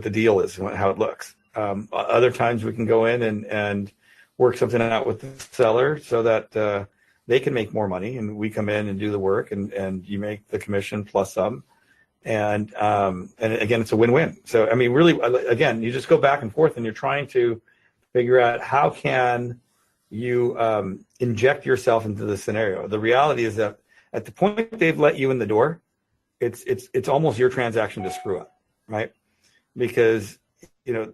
the deal is, how it looks. Other times we can go in and work something out with the seller so that they can make more money, and we come in and do the work, and you make the commission plus some. And again, it's a win-win. So, I mean, really, again, you just go back and forth, and you're trying to figure out how can you inject yourself into the scenario. The reality is that at the point they've let you in the door, it's almost your transaction to screw up, right? Because, you know,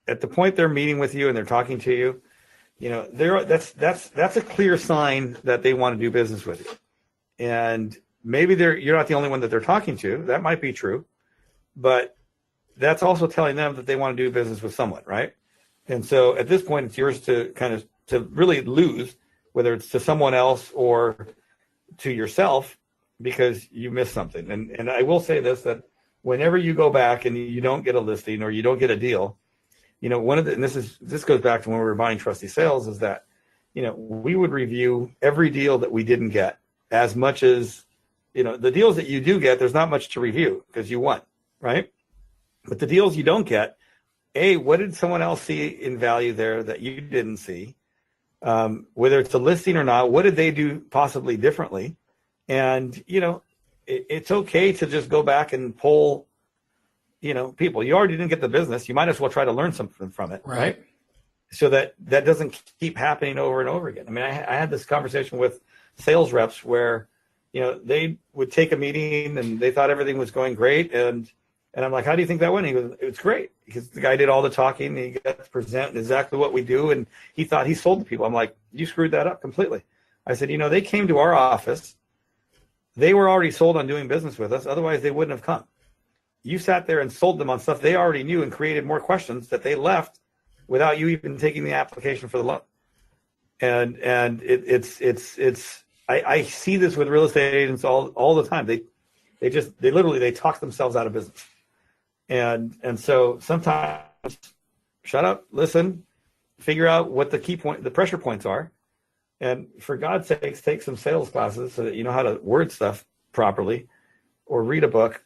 at the point they're meeting with you and they're talking to you, you know, that's a clear sign that they want to do business with you. And maybe you're not the only one that they're talking to. That might be true, but that's also telling them that they want to do business with someone, right? And so at this point, it's yours to to really lose, whether it's to someone else or to yourself, because you missed something. And I will say this, that whenever you go back and you don't get a listing or you don't get a deal, you know, and this goes back to when we were buying Trusty Sales, is that, you know, we would review every deal that we didn't get, as much as, you know, the deals that you do get, there's not much to review because you won, right? But the deals you don't get, what did someone else see in value there that you didn't see? Whether it's a listing or not, what did they do possibly differently? And, you know, it's okay to just go back and poll, you know, people. You already didn't get the business. You might as well try to learn something from it, right? So that doesn't keep happening over and over again. I mean, I had this conversation with sales reps where, you know, they would take a meeting and they thought everything was going great. And I'm like, how do you think that went? He goes, it's great, because the guy did all the talking. And he got to present exactly what we do. And he thought he sold to people. I'm like, you screwed that up completely. I said, you know, they came to our office. They were already sold on doing business with us. Otherwise, they wouldn't have come. You sat there and sold them on stuff they already knew and created more questions that they left without you even taking the application for the loan. And I see this with real estate agents all the time. They literally talk themselves out of business. And so sometimes shut up, listen, figure out what the pressure points are. And for God's sakes, take some sales classes so that you know how to word stuff properly, or read a book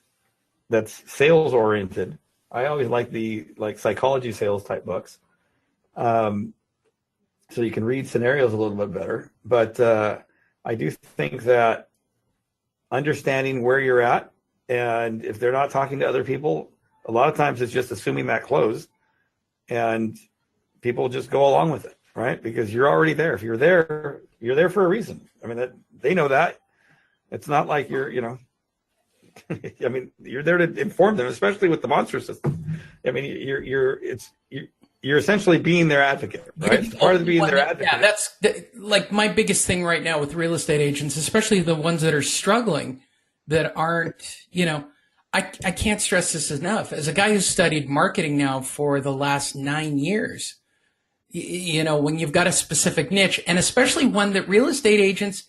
that's sales oriented. I always like the psychology sales type books. So you can read scenarios a little bit better. But I do think that understanding where you're at, and if they're not talking to other people, a lot of times it's just assuming that closed, and people just go along with it, right? Because you're already there. If you're there for a reason. I mean, they know that. It's not like you're, you know, I mean, you're there to inform them, especially with the monster system. I mean, you're essentially being their advocate, right? It's part of being their advocate. Yeah, that's like my biggest thing right now with real estate agents, especially the ones that are struggling, that aren't, you know, I can't stress this enough. As a guy who's studied marketing now for the last 9 years, you know, when you've got a specific niche, and especially one that real estate agents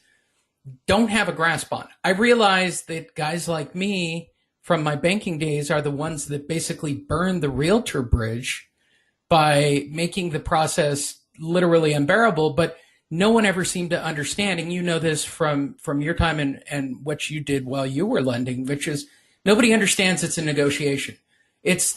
don't have a grasp on. I realize that guys like me from my banking days are the ones that basically burn the realtor bridge by making the process literally unbearable, but no one ever seemed to understand. And you know this from your time and what you did while you were lending, which is nobody understands it's a negotiation. It's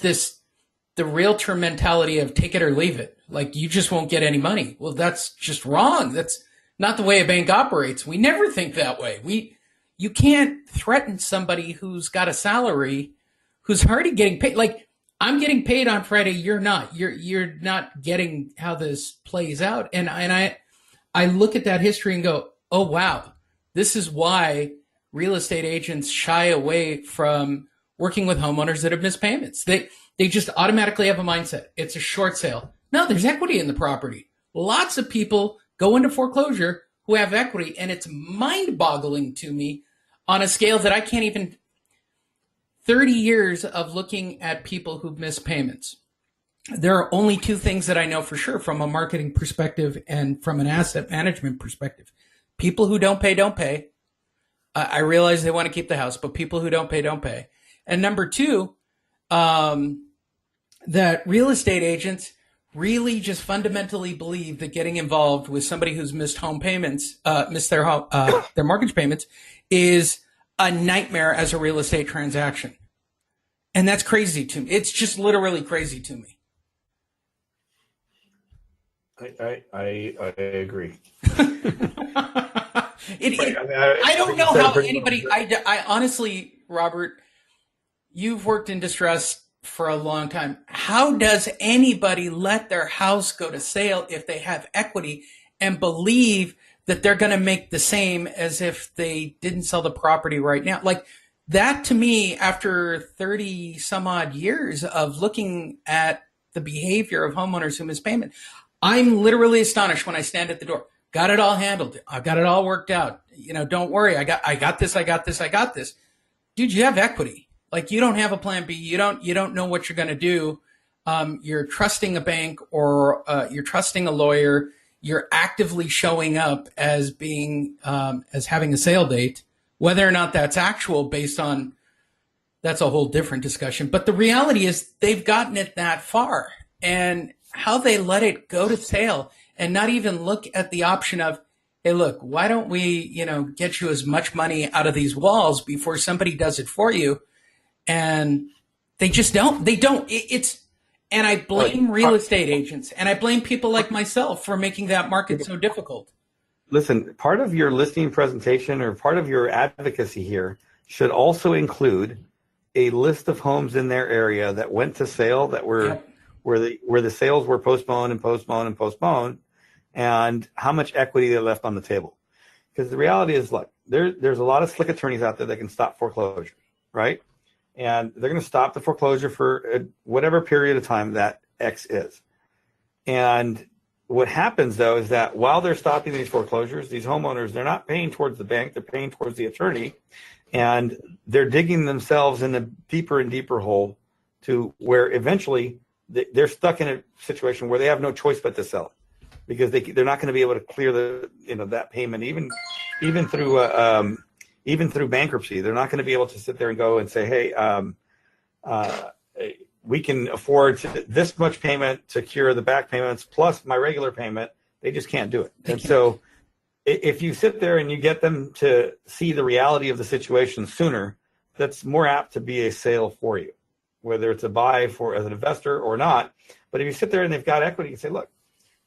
the realtor mentality of take it or leave it. Like, you just won't get any money. Well, that's just wrong. That's not the way a bank operates. We never think that way. You can't threaten somebody who's got a salary, who's already getting paid. Like, I'm getting paid on Friday. You're not. You're not getting how this plays out. And I look at that history and go, oh wow, this is why real estate agents shy away from working with homeowners that have missed payments. They just automatically have a mindset. It's a short sale. No, there's equity in the property. Lots of people go into foreclosure who have equity, and it's mind-boggling to me on a scale that I can't even. 30 years of looking at people who've missed payments. There are only two things that I know for sure from a marketing perspective and from an asset management perspective. People who don't pay, don't pay. I realize they want to keep the house, but people who don't pay, don't pay. And number two, that real estate agents really just fundamentally believe that getting involved with somebody who's missed home payments, missed their mortgage payments, is a nightmare as a real estate transaction. And that's crazy to me. It's just literally crazy to me. I agree. I don't know how anybody, I honestly, Robert, you've worked in distress for a long time. How does anybody let their house go to sale if they have equity and believe that they're going to make the same as if they didn't sell the property right now? Like that to me, after 30 some odd years of looking at the behavior of homeowners who miss payment, I'm literally astonished when I stand at the door. Got it all handled. I've got it all worked out. Don't worry. I got this. Dude, you have equity. Like you don't have a plan B. You don't know what you're going to do. You're trusting a bank or you're trusting a lawyer. You're actively showing up as being as having a sale date. Whether or not that's actual based on, that's a whole different discussion. But the reality is they've gotten it that far, and how they let it go to sale and not even look at the option of, hey, look, why don't we, get you as much money out of these walls before somebody does it for you? And they just don't. They don't. And I blame real estate agents, and I blame people like myself for making that market so difficult. Listen, part of your listing presentation or part of your advocacy here should also include a list of homes in their area that went to sale that were where the sales were postponed, and how much equity they left on the table. Because the reality is, look, there's a lot of slick attorneys out there that can stop foreclosure, right? And they're going to stop the foreclosure for whatever period of time that X is. And what happens, though, is that while they're stopping these foreclosures, these homeowners, they're not paying towards the bank, they're paying towards the attorney, and they're digging themselves in a deeper and deeper hole to where eventually they're stuck in a situation where they have no choice but to sell it, because they're not going to be able to clear that payment even through bankruptcy. They're not going to be able to sit there and go and say, hey, we can afford this much payment to cure the back payments plus my regular payment. They just can't do it. And so if you sit there and you get them to see the reality of the situation sooner, that's more apt to be a sale for you, whether it's a buy for as an investor or not. But if you sit there and they've got equity, you say, look,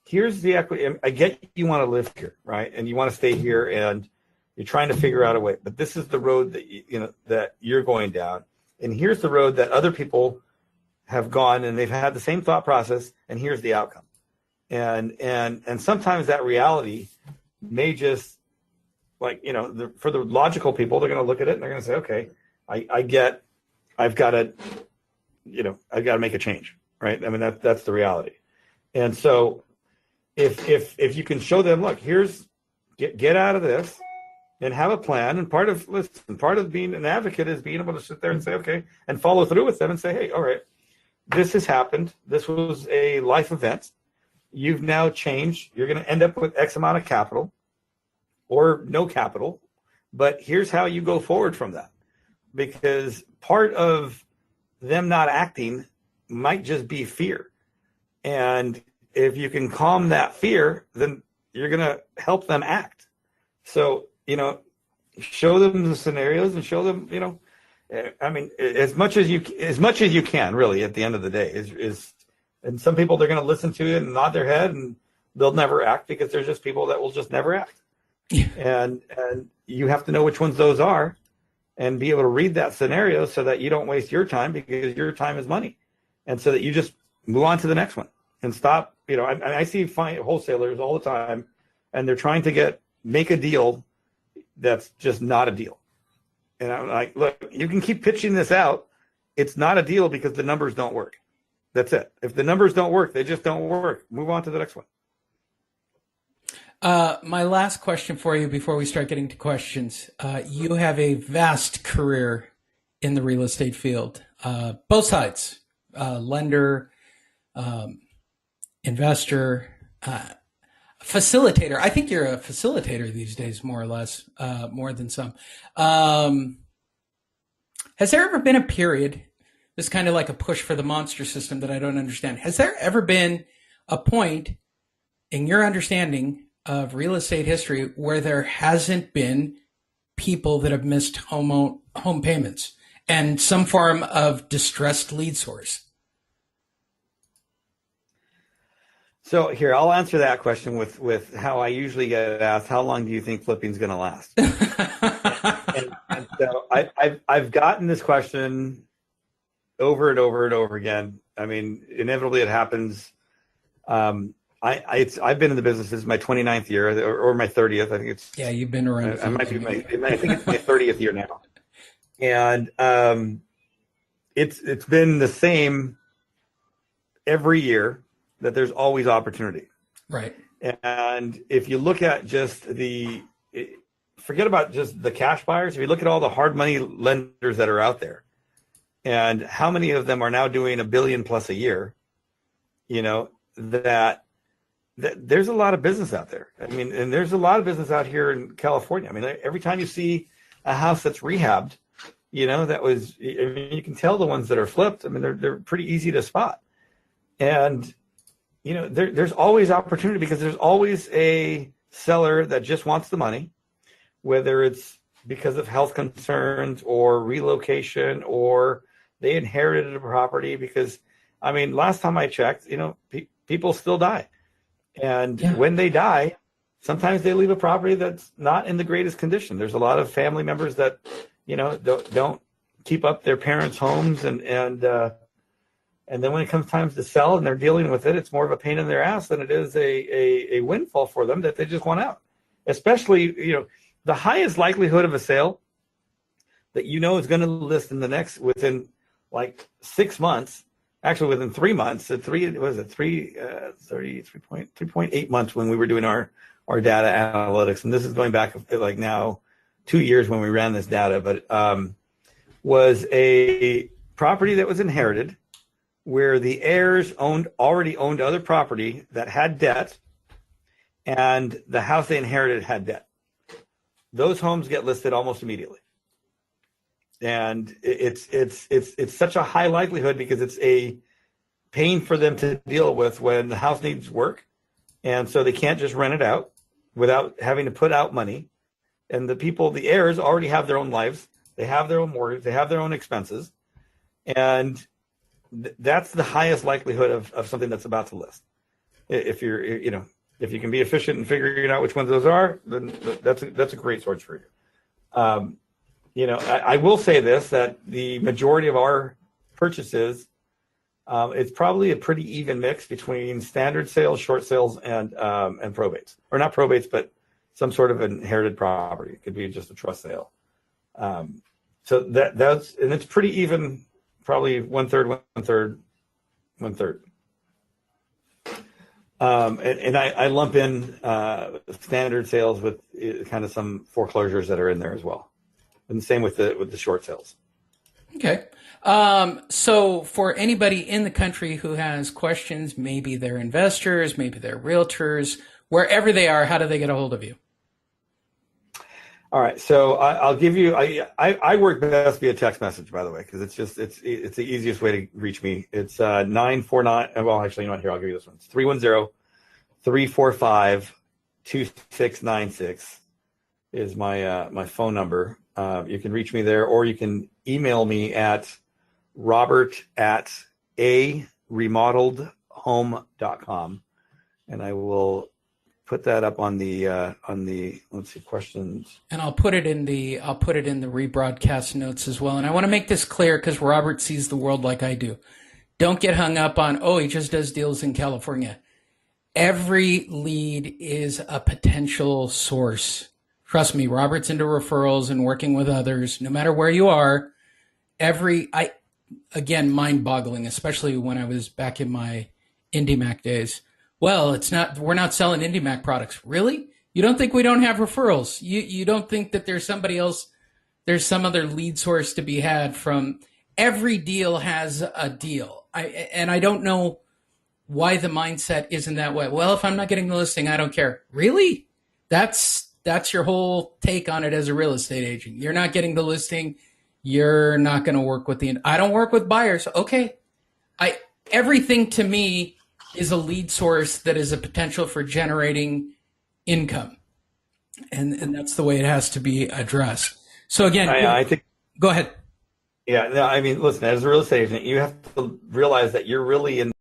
here's the equity. I get you want to live here, right? And you want to stay here and you're trying to figure out a way, but this is the road that that you're going down. And here's the road that other people have gone and they've had the same thought process, and here's the outcome. And sometimes that reality may just, like, for the logical people, they're going to look at it and they're going to say, okay, I've got to make a change, right? I mean, that's the reality. And so if you can show them, look, get out of this and have a plan. And part of being an advocate is being able to sit there and say, okay, and follow through with them and say, hey, all right, this has happened. This was a life event. You've now changed. You're going to end up with X amount of capital or no capital, but here's how you go forward from that. Because part of them not acting might just be fear. And if you can calm that fear, then you're going to help them act. So, show them the scenarios and show them, I mean, as much as you can, really, at the end of the day is, and some people, they're going to listen to it and nod their head and they'll never act, because there's just people that will just never act. And you have to know which ones those are and be able to read that scenario so that you don't waste your time, because your time is money. And so that you just move on to the next one and stop. I see wholesalers all the time, and they're trying to make a deal that's just not a deal. And I'm like, look, you can keep pitching this out. It's not a deal because the numbers don't work. That's it. If the numbers don't work, they just don't work. Move on to the next one. My last question for you before we start getting to questions. You have a vast career in the real estate field, both sides, lender, investor, facilitator. I think you're a facilitator these days, more or less, more than some. Has there ever been a period, this is kind of like a push for the monster system that I don't understand. Has there ever been a point in your understanding of real estate history where there hasn't been people that have missed home payments? and some form of distressed lead source? So here, I'll answer that question with how I usually get asked, how long do you think flipping is going to last? and so I've gotten this question over and over and over again. I mean, inevitably it happens. I've been in the business. This is my 29th year or my 30th. I think it's. Yeah, you've been around. I might be I think it's my 30th year now. And it's been the same every year, that there's always opportunity. Right. And if you look at just forget about just the cash buyers, if you look at all the hard money lenders that are out there, and how many of them are now doing $1 billion plus a year, that there's a lot of business out there. I mean, and there's a lot of business out here in California. I mean, every time you see a house that's rehabbed, you can tell the ones that are flipped. I mean, they're pretty easy to spot. And, there's always opportunity, because there's always a seller that just wants the money, whether it's because of health concerns or relocation, or they inherited a property. Because, I mean, last time I checked, people still die. And when they die, sometimes they leave a property that's not in the greatest condition. There's a lot of family members that, don't keep up their parents' homes, and then when it comes time to sell and they're dealing with it, it's more of a pain in their ass than it is a windfall for them, that they just want out. Especially, the highest likelihood of a sale that is going to list within like 6 months, actually within 3 months, 3.8 months when we were doing our data analytics. And this is going back like now 2 years when we ran this data, but was a property that was inherited, where the heirs already owned other property that had debt, and the house they inherited had debt. Those homes get listed almost immediately. And it's such a high likelihood, because it's a pain for them to deal with when the house needs work. And so they can't just rent it out without having to put out money. And the heirs already have their own lives. They have their own mortgage. They have their own expenses. And that's the highest likelihood of something that's about to list. If if you can be efficient in figuring out which ones those are, then that's a great source for you. I will say this, that the majority of our purchases, it's probably a pretty even mix between standard sales, short sales, and probates, or not probates, but some sort of inherited property. It could be just a trust sale. So that's, and it's pretty even. Probably one third. And I lump in standard sales with kind of some foreclosures that are in there as well. And the same with the short sales. Okay. So for anybody in the country who has questions, maybe they're investors, maybe they're realtors, wherever they are, how do they get a hold of you? All right, so I'll give you. I work best via text message, by the way, because it's the easiest way to reach me. It's 949. Well, actually, here, I'll give you this one. It's 310-345-2696 is my phone number. You can reach me there, or you can email me at robert@aremodeledhome.com, and I will put that up on the let's see, questions. And I'll put it in the rebroadcast notes as well. And I want to make this clear, because Robert sees the world like I do. Don't get hung up on, he just does deals in California. Every lead is a potential source. Trust me, Robert's into referrals and working with others, no matter where you are. Again, mind-boggling, especially when I was back in my IndyMac days. Well, we're not selling IndyMac products. Really? You don't think we don't have referrals? You don't think that there's somebody else, there's some other lead source to be had from? Every deal has a deal. I don't know why the mindset isn't that way. Well, if I'm not getting the listing, I don't care. Really? That's your whole take on it as a real estate agent. You're not getting the listing. You're not going to work with I don't work with buyers. Okay. Everything to me is a lead source that is a potential for generating income. And that's the way it has to be addressed. So again, I think, go ahead. Yeah, no, I mean, listen, as a real estate agent, you have to realize that you're really in